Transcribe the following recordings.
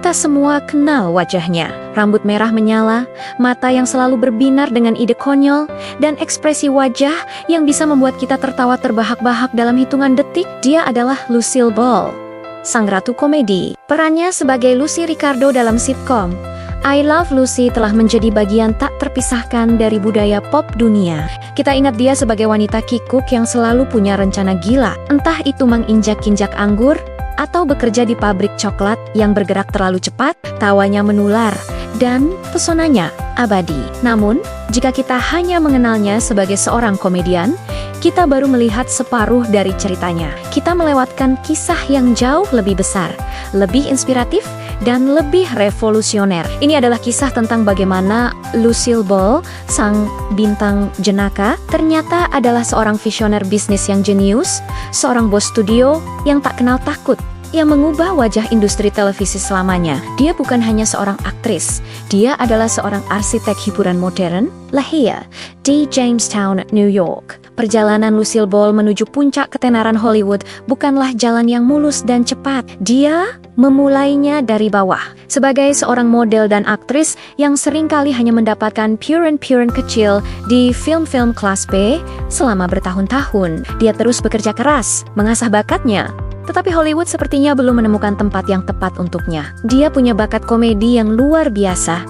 Kita semua kenal wajahnya. Rambut merah menyala, mata yang selalu berbinar dengan ide konyol, dan ekspresi wajah yang bisa membuat kita tertawa terbahak-bahak dalam hitungan detik. Dia adalah Lucille Ball, sang ratu komedi. Perannya sebagai Lucy Ricardo dalam sitkom I Love Lucy telah menjadi bagian tak terpisahkan dari budaya pop dunia. Kita ingat dia sebagai wanita kikuk yang selalu punya rencana gila, entah itu menginjak-injak anggur, atau bekerja di pabrik coklat yang bergerak terlalu cepat. Tawanya menular, dan pesonanya abadi. Namun, jika kita hanya mengenalnya sebagai seorang komedian, kita baru melihat separuh dari ceritanya. Kita melewatkan kisah yang jauh lebih besar, lebih inspiratif, dan lebih revolusioner. Ini adalah kisah tentang bagaimana Lucille Ball, sang bintang jenaka, ternyata adalah seorang visioner bisnis yang jenius, seorang bos studio yang tak kenal takut, yang mengubah wajah industri televisi selamanya. Dia bukan hanya seorang aktris, dia adalah seorang arsitek hiburan modern, lahir di Jamestown, New York. Perjalanan Lucille Ball menuju puncak ketenaran Hollywood bukanlah jalan yang mulus dan cepat. Dia memulainya dari bawah. Sebagai seorang model dan aktris yang seringkali hanya mendapatkan puren-puren kecil di film-film kelas B selama bertahun-tahun, dia terus bekerja keras, mengasah bakatnya. Tetapi Hollywood sepertinya belum menemukan tempat yang tepat untuknya. Dia punya bakat komedi yang luar biasa,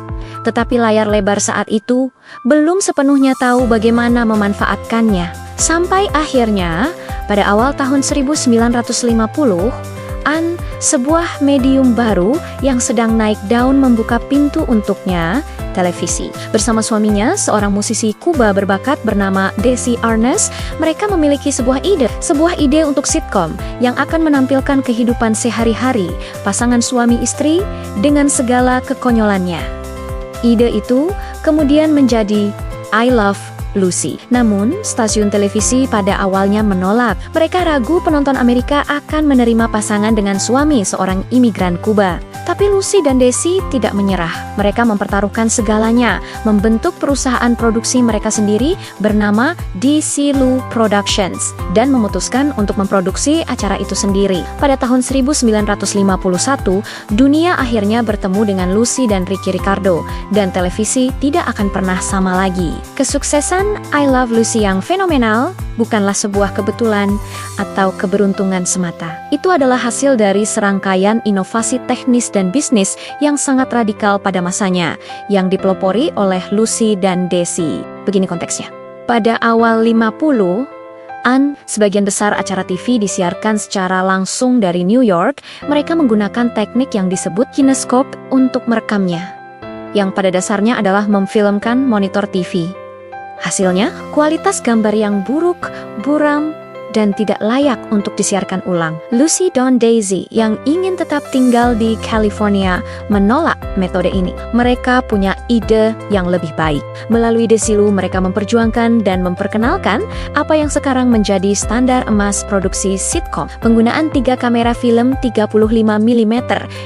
tetapi layar lebar saat itu belum sepenuhnya tahu bagaimana memanfaatkannya. Sampai akhirnya, pada awal tahun 1950-an, sebuah medium baru yang sedang naik daun membuka pintu untuknya, televisi. Bersama suaminya, seorang musisi Kuba berbakat bernama Desi Arnaz, mereka memiliki sebuah ide untuk sitkom yang akan menampilkan kehidupan sehari-hari pasangan suami istri dengan segala kekonyolannya. Ide itu kemudian menjadi I Love Lucy. Namun, stasiun televisi pada awalnya menolak. Mereka ragu penonton Amerika akan menerima pasangan dengan suami seorang imigran Kuba. Tapi Lucy dan Desi tidak menyerah. Mereka mempertaruhkan segalanya, membentuk perusahaan produksi mereka sendiri bernama Desilu Productions, dan memutuskan untuk memproduksi acara itu sendiri. Pada tahun 1951, dunia akhirnya bertemu dengan Lucy dan Ricky Ricardo, dan televisi tidak akan pernah sama lagi. Kesuksesan I Love Lucy yang fenomenal bukanlah sebuah kebetulan atau keberuntungan semata. Itu adalah hasil dari serangkaian inovasi teknis dan bisnis yang sangat radikal pada masanya, yang dipelopori oleh Lucy dan Desi. Begini konteksnya. Pada awal 50-an, sebagian besar acara TV disiarkan secara langsung dari New York. Mereka menggunakan teknik yang disebut kineskop untuk merekamnya, yang pada dasarnya adalah memfilmkan monitor TV. Hasilnya, kualitas gambar yang buruk, buram, dan tidak layak untuk disiarkan ulang. Lucy dan Daisy yang ingin tetap tinggal di California menolak metode ini. Mereka punya ide yang lebih baik. Melalui Desilu, mereka memperjuangkan dan memperkenalkan apa yang sekarang menjadi standar emas produksi sitkom. Penggunaan 3 kamera film 35 mm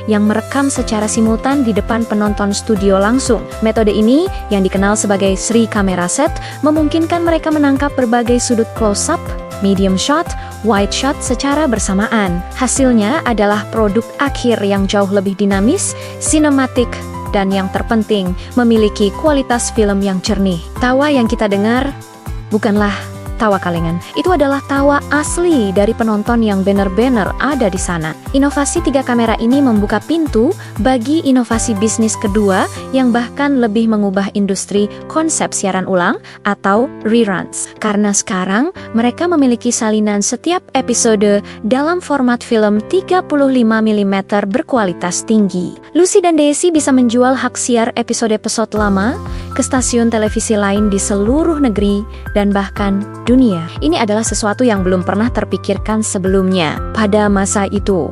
yang merekam secara simultan di depan penonton studio langsung. Metode ini, yang dikenal sebagai Sri Camera Set, memungkinkan mereka menangkap berbagai sudut close-up, medium shot, wide shot secara bersamaan. Hasilnya adalah produk akhir yang jauh lebih dinamis, sinematik, dan yang terpenting, memiliki kualitas film yang jernih. Tawa yang kita dengar bukanlah tawa kalengan. Itu adalah tawa asli dari penonton yang benar-benar ada di sana. Inovasi 3 kamera ini membuka pintu bagi inovasi bisnis kedua yang bahkan lebih mengubah industri konsep siaran ulang atau reruns. Karena sekarang mereka memiliki salinan setiap episode dalam format film 35 mm berkualitas tinggi. Lucy dan Desi bisa menjual hak siar episode-episode lama ke stasiun televisi lain di seluruh negeri dan bahkan dunia. Ini adalah sesuatu yang belum pernah terpikirkan sebelumnya pada masa itu.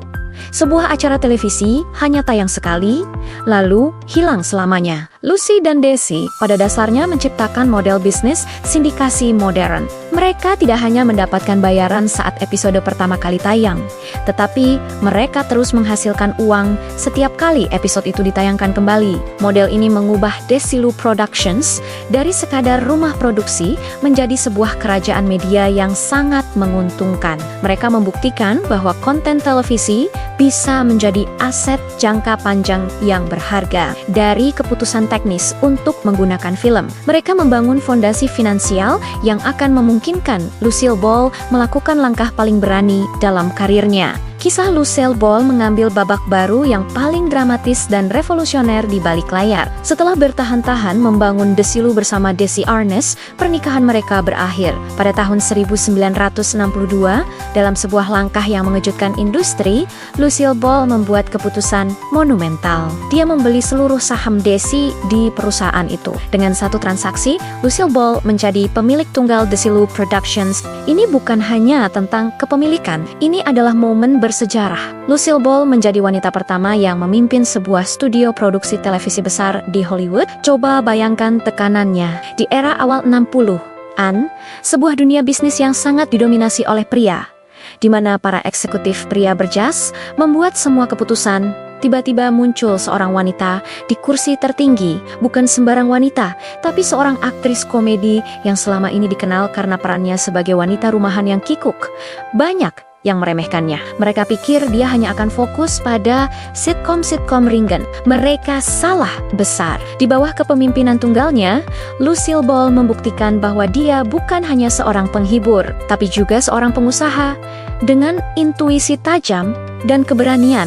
Sebuah acara televisi hanya tayang sekali, lalu hilang selamanya. Lucy dan Daisy pada dasarnya menciptakan model bisnis sindikasi modern. Mereka tidak hanya mendapatkan bayaran saat episode pertama kali tayang, tetapi mereka terus menghasilkan uang setiap kali episode itu ditayangkan kembali. Model ini mengubah Desilu Productions dari sekadar rumah produksi menjadi sebuah kerajaan media yang sangat menguntungkan. Mereka membuktikan bahwa konten televisi bisa menjadi aset jangka panjang yang berharga. Dari keputusan teknis untuk menggunakan film, mereka membangun fondasi finansial yang akan memungkinkan Lucille Ball melakukan langkah paling berani dalam karirnya. Kisah Lucille Ball mengambil babak baru yang paling dramatis dan revolusioner di balik layar. Setelah bertahan-tahan membangun Desilu bersama Desi Arnaz, pernikahan mereka berakhir pada tahun 1962. Dalam sebuah langkah yang mengejutkan industri, Lucille Ball membuat keputusan monumental. Dia membeli seluruh saham Desi di perusahaan itu. Dengan satu transaksi, Lucille Ball menjadi pemilik tunggal Desilu Productions. Ini bukan hanya tentang kepemilikan, ini adalah momen bersejarah. Lucille Ball menjadi wanita pertama yang memimpin sebuah studio produksi televisi besar di Hollywood. Coba bayangkan tekanannya. Di era awal 60-an, sebuah dunia bisnis yang sangat didominasi oleh pria, di mana para eksekutif pria berjas membuat semua keputusan. Tiba-tiba muncul seorang wanita di kursi tertinggi, bukan sembarang wanita, tapi seorang aktris komedi yang selama ini dikenal karena perannya sebagai wanita rumahan yang kikuk. Banyak yang meremehkannya. Mereka pikir dia hanya akan fokus pada sitkom-sitkom ringan. Mereka salah besar. Di bawah kepemimpinan tunggalnya, Lucille Ball membuktikan bahwa dia bukan hanya seorang penghibur, tapi juga seorang pengusaha dengan intuisi tajam dan keberanian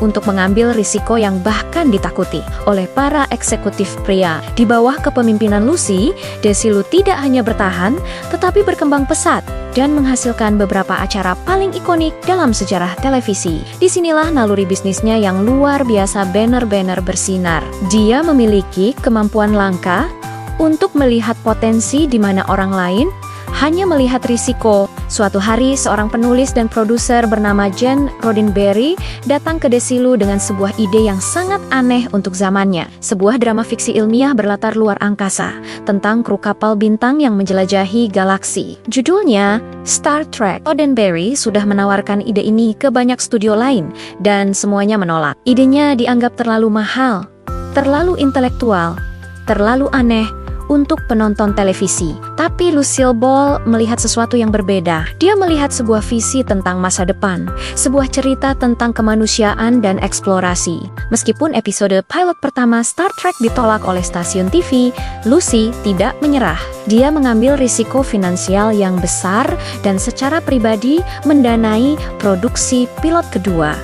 untuk mengambil risiko yang bahkan ditakuti oleh para eksekutif pria. Di bawah kepemimpinan Lucy, Desilu tidak hanya bertahan, tetapi berkembang pesat dan menghasilkan beberapa acara paling ikonik dalam sejarah televisi. Disinilah naluri bisnisnya yang luar biasa benar-benar bersinar. Dia memiliki kemampuan langka untuk melihat potensi di mana orang lain hanya melihat risiko. Suatu hari, seorang penulis dan produser bernama Gene Roddenberry datang ke Desilu dengan sebuah ide yang sangat aneh untuk zamannya. Sebuah drama fiksi ilmiah berlatar luar angkasa, tentang kru kapal bintang yang menjelajahi galaksi. Judulnya Star Trek. Roddenberry sudah menawarkan ide ini ke banyak studio lain, dan semuanya menolak. Idenya dianggap terlalu mahal, terlalu intelektual, terlalu aneh untuk penonton televisi. Tapi Lucille Ball melihat sesuatu yang berbeda. Dia melihat sebuah visi tentang masa depan, sebuah cerita tentang kemanusiaan dan eksplorasi. Meskipun episode pilot pertama Star Trek ditolak oleh stasiun TV, Lucy tidak menyerah. Dia mengambil risiko finansial yang besar dan secara pribadi mendanai produksi pilot kedua.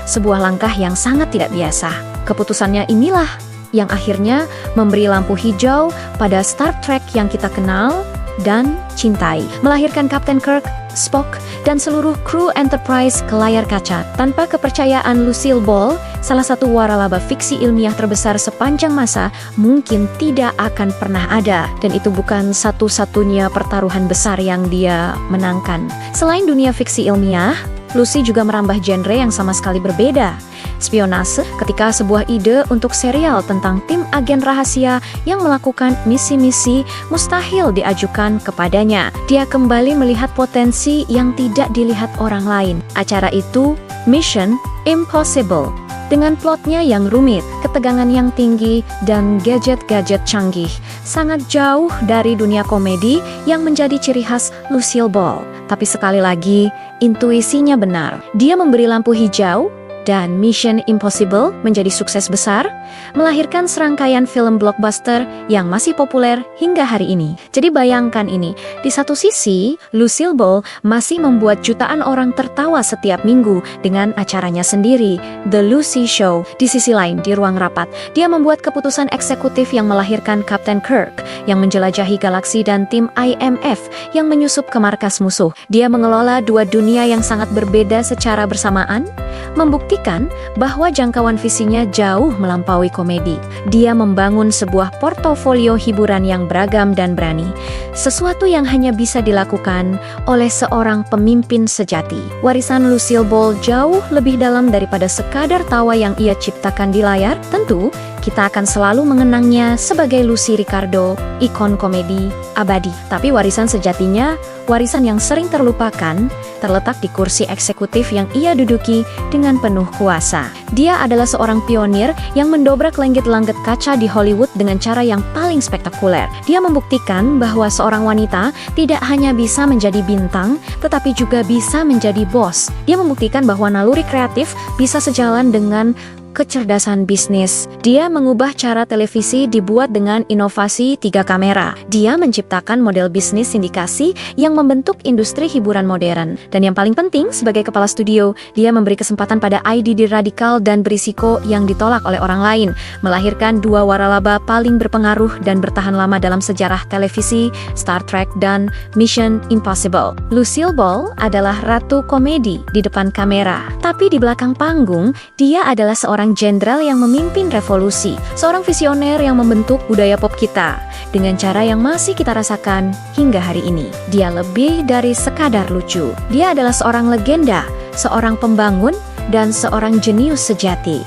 Sebuah langkah yang sangat tidak biasa. Keputusannya inilah yang akhirnya memberi lampu hijau pada Star Trek yang kita kenal dan cintai, melahirkan Kapten Kirk, Spock, dan seluruh kru Enterprise ke layar kaca. Tanpa kepercayaan Lucille Ball, salah satu waralaba fiksi ilmiah terbesar sepanjang masa, mungkin tidak akan pernah ada. Dan itu bukan satu-satunya pertaruhan besar yang dia menangkan. Selain dunia fiksi ilmiah, Lucy juga merambah genre yang sama sekali berbeda. Spionase, ketika sebuah ide untuk serial tentang tim agen rahasia yang melakukan misi-misi mustahil diajukan kepadanya. Dia kembali melihat potensi yang tidak dilihat orang lain. Acara itu Mission Impossible. Dengan plotnya yang rumit, ketegangan yang tinggi, dan gadget-gadget canggih, sangat jauh dari dunia komedi yang menjadi ciri khas Lucille Ball. Tapi sekali lagi, intuisinya benar. Dia memberi lampu hijau, dan Mission Impossible menjadi sukses besar, melahirkan serangkaian film blockbuster yang masih populer hingga hari ini. Jadi bayangkan ini, di satu sisi, Lucille Ball masih membuat jutaan orang tertawa setiap minggu dengan acaranya sendiri, The Lucy Show. Di sisi lain, di ruang rapat, dia membuat keputusan eksekutif yang melahirkan Kapten Kirk, yang menjelajahi galaksi, dan tim IMF yang menyusup ke markas musuh. Dia mengelola dua dunia yang sangat berbeda secara bersamaan, membuktikan membuktikan bahwa jangkauan visinya jauh melampaui komedi. Dia membangun sebuah portofolio hiburan yang beragam dan berani, sesuatu yang hanya bisa dilakukan oleh seorang pemimpin sejati. Warisan Lucille Ball jauh lebih dalam daripada sekadar tawa yang ia ciptakan di layar. Tentu, kita akan selalu mengenangnya sebagai Lucy Ricardo, ikon komedi abadi. Tapi warisan sejatinya, warisan yang sering terlupakan, terletak di kursi eksekutif yang ia duduki dengan penuh kuasa. Dia adalah seorang pionir yang mendobrak langit-langit kaca di Hollywood dengan cara yang paling spektakuler. Dia membuktikan bahwa seorang wanita tidak hanya bisa menjadi bintang, tetapi juga bisa menjadi bos. Dia membuktikan bahwa naluri kreatif bisa sejalan dengan kecerdasan bisnis. Dia mengubah cara televisi dibuat dengan inovasi 3 kamera. Dia menciptakan model bisnis sindikasi yang membentuk industri hiburan modern. Dan yang paling penting, sebagai kepala studio, dia memberi kesempatan pada ide radikal dan berisiko yang ditolak oleh orang lain, melahirkan 2 waralaba paling berpengaruh dan bertahan lama dalam sejarah televisi, Star Trek dan Mission Impossible. Lucille Ball adalah ratu komedi di depan kamera, tapi di belakang panggung, dia adalah seorang jenderal yang memimpin revolusi, seorang visioner yang membentuk budaya pop kita dengan cara yang masih kita rasakan hingga hari ini. Dia lebih dari sekadar lucu. Dia adalah seorang legenda, seorang pembangun, dan seorang jenius sejati.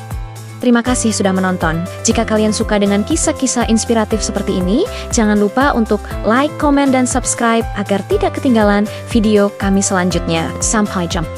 Terima kasih sudah menonton. Jika kalian suka dengan kisah-kisah inspiratif seperti ini, jangan lupa untuk like, komen, dan subscribe agar tidak ketinggalan video kami selanjutnya. Sampai jumpa.